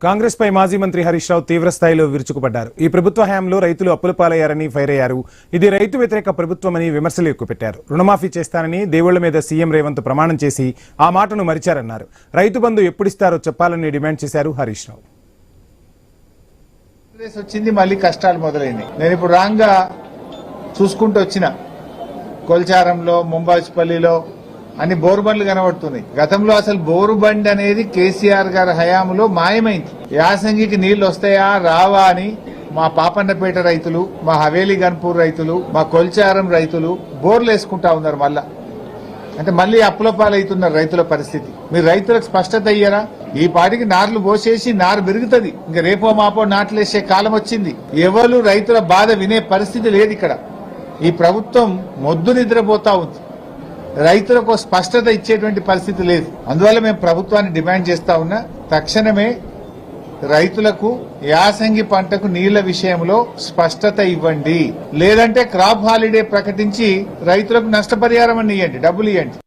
కాంగ్రెస్ పై మాజీ మంత్రి హరీష్ రావు తీవ్ర స్థాయిలో విరుచుకుపడ్డారు. ఈ ప్రభుత్వ హయాంలో రైతులు అప్పుల పాలయ్యారని ఫైర్ అయ్యారు. ఇది రైతు వ్యతిరేక ప్రభుత్వమని విమర్శలు ఎక్కుపెట్టారు. రుణమాఫీ చేస్తానని దేవుళ్ల మీద సీఎం రేవంత్ ప్రమాణం చేసి ఆ మాటను మరిచారన్నారు. రైతు బంధు ఎప్పుడిస్తారో చెప్పాలని డిమాండ్ చేశారు హరీష్ రావు. వచ్చింది మళ్ళీ కష్టాలు మొదలైంది. నేను ఇప్పుడు రాంగా చూసుకుంటూ వచ్చిన కొల్చారంలో, ముంబాజ్పల్లిలో అన్ని బోరుబండ్లు కనబడుతున్నాయి. గతంలో అసలు బోరుబండి అనేది కేసీఆర్ గారి హయాంలో మాయమైంది. యాసంగికి నీళ్లు వస్తాయా రావా అని మా పాపన్నపేట రైతులు, మా హవేలీ గన్పూర్ రైతులు, మా కొల్చారం రైతులు బోర్లు వేసుకుంటా ఉన్నారు. అంటే మళ్ళీ అప్పుల పాలవుతున్నారు రైతుల పరిస్థితి. మీరు రైతులకు స్పష్టత అయ్యారా? ఈ పాటికి నార్లు పోసేసి నారు పెరుగుతుంది. ఇంకా రేపో మాపో నాట్లేసే కాలం వచ్చింది. ఎవరు రైతుల బాధ వినే పరిస్థితి లేదు. ఇక్కడ ఈ ప్రభుత్వం మొద్దు నిద్రపోతా ఉంది. రైతులకు స్పష్టత ఇచ్చేటువంటి పరిస్థితి లేదు. అందువల్ల మేము ప్రభుత్వాన్ని డిమాండ్ చేస్తా ఉన్నా, తక్షణమే రైతులకు యాసంగి పంటకు నీళ్ల విషయంలో స్పష్టత ఇవ్వండి. లేదంటే క్రాప్ హాలిడే ప్రకటించి రైతులకు నష్టపరిహారం అని ఇవ్వండి, డబ్బులు ఇవ్వండి.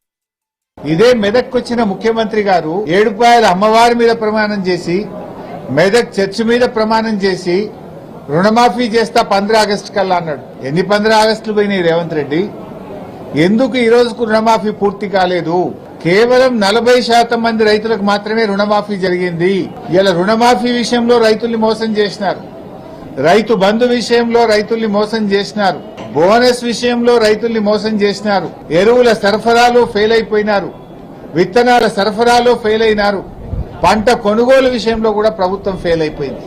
ఇదే మెదక్ వచ్చిన ముఖ్యమంత్రి గారు ఏడుపాయల అమ్మవారి మీద ప్రమాణం చేసి, మెదక్ చర్చి మీద ప్రమాణం చేసి రుణమాఫీ చేస్తా 15 ఆగస్టు కల్లా అన్నాడు. ఎన్ని 15 ఆగస్టులు పోయినాయి రేవంత్ రెడ్డి? ఎందుకు ఈ రోజుకు రుణమాఫీ పూర్తి కాలేదు? కేవలం 40% మంది రైతులకు మాత్రమే రుణమాఫీ జరిగింది. ఇలా రుణమాఫీ విషయంలో రైతుల్ని మోసం చేసినారు, రైతు బంధు విషయంలో రైతుల్ని మోసం చేసినారు, బోనస్ విషయంలో రైతుల్ని మోసం చేసినారు, ఎరువుల సరఫరాలో ఫెయిల్ అయిపోయినారు, విత్తనాల సరఫరాలో ఫెయిల్ అయినారు, పంట కొనుగోలు విషయంలో కూడా ప్రభుత్వం ఫెయిల్ అయిపోయింది.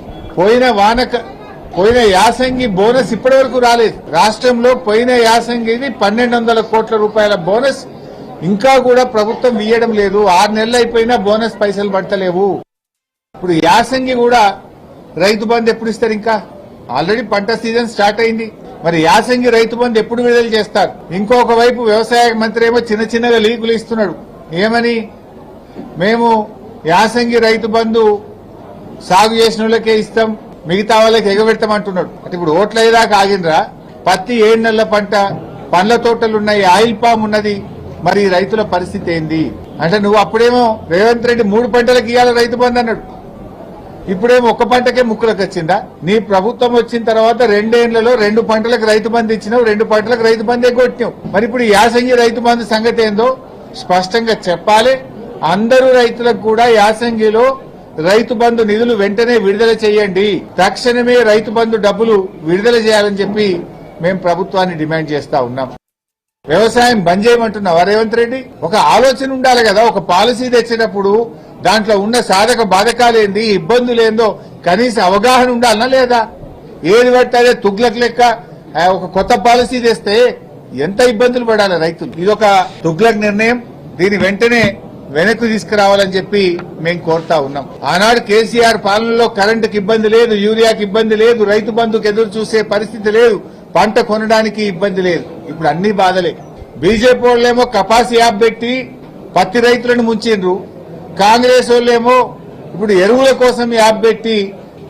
పోయిన యాసంగి బోనస్ ఇప్పటి వరకు రాలేదు. రాష్ట్రంలో పోయిన యాసంగిది 1200 కోట్ల రూపాయల బోనస్ ఇంకా కూడా ప్రభుత్వం ఇయ్యడం లేదు. 6 నెలలు అయిపోయినా బోనస్ పైసలు పడతలేవు. ఇప్పుడు యాసంగి కూడా రైతు బంధు ఎప్పుడు ఇస్తారు? ఇంకా ఆల్రెడీ పంట సీజన్ స్టార్ట్ అయింది. మరి యాసంగి రైతు బంధు ఎప్పుడు విడుదల చేస్తారు? ఇంకొక వైపు వ్యవసాయ మంత్రి ఏమో చిన్నగా లీకులు ఇస్తున్నాడు. ఏమని? మేము యాసంగి రైతు బంధు సాగు చేసిన వాళ్ళకే ఇస్తాం, మిగతా వాళ్ళకి ఎగబెడతామంటున్నాడు. అంటే ఇప్పుడు ఓట్లయ్యేదాకా ఆగినరా? పత్తి 7 నెలల పంట, పండ్ల తోటలున్నాయి, ఆయిల్ పామ్ ఉన్నది. మరి రైతుల పరిస్థితి ఏంది? అంటే నువ్వు అప్పుడేమో రేవంత్ రెడ్డి 3 పంటలకు ఇవ్వాలి రైతు బంధు అన్నాడు. ఇప్పుడేమో 1 పంటకే ముక్కులకు వచ్చిందా? నీ ప్రభుత్వం వచ్చిన తర్వాత 2 ఏళ్లలో 2 పంటలకు రైతు బంధు ఇచ్చినావు, 2 పంటలకు రైతు బంధు ఎగ్గొట్టినావు. మరి ఇప్పుడు యాసంగి రైతు బంధు సంగతి ఏందో స్పష్టంగా చెప్పాలి. అందరూ రైతులకు కూడా యాసంగిలో రైతు బంధు నిధులు వెంటనే విడుదల చేయండి, తక్షణమే రైతు బంధు డబ్బులు విడుదల చేయాలని చెప్పి మేము ప్రభుత్వాన్ని డిమాండ్ చేస్తా ఉన్నాం. వ్యవసాయం బంద్ చేయమంటున్నావా రేవంత్ రెడ్డి? ఒక ఆలోచన ఉండాలి కదా. ఒక పాలసీ తెచ్చినప్పుడు దాంట్లో ఉన్న సాధక బాధకాలేంది, ఇబ్బందులేందో కనీస అవగాహన ఉండాలనా లేదా? ఏది పట్టారే తుగ్లక్ లెక్క ఒక కొత్త పాలసీ తెస్తే ఎంత ఇబ్బందులు పడాలి రైతులు? ఇదొక తుగ్లక్ నిర్ణయం. దీని వెంటనే వెనక్కి తీసుకురావాలని చెప్పి మేము కోరుతా ఉన్నాం. ఆనాడు కేసీఆర్ పాలనలో కరెంటుకి ఇబ్బంది లేదు, యూరియాకి ఇబ్బంది లేదు, రైతు బంధుకు ఎదురు చూసే పరిస్థితి లేదు, పంట కొనడానికి ఇబ్బంది లేదు. ఇప్పుడు అన్ని బాధలే. బీజేపీ వాళ్ళేమో కపాసి యాప్ పెట్టి పత్తి రైతులను ముంచిండ్రు. కాంగ్రెస్ వాళ్ళేమో ఇప్పుడు ఎరువుల కోసం యాప్ పెట్టి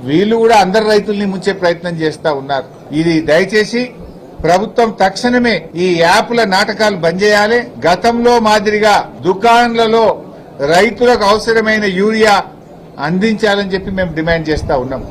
వీళ్ళు కూడా అందరు రైతుల్ని ముంచే ప్రయత్నం చేస్తా ఉన్నారు. ఇది దయచేసి ప్రభుత్వం తక్షణమే ఈ యాప్ల నాటకాలు బంద్ చేయాలి. గతంలో మాదిరిగా దుకాణాలలో రైతులకు అవసరమైన యూరియా అందించాలని చెప్పి మేము డిమాండ్ చేస్తా ఉన్నాం.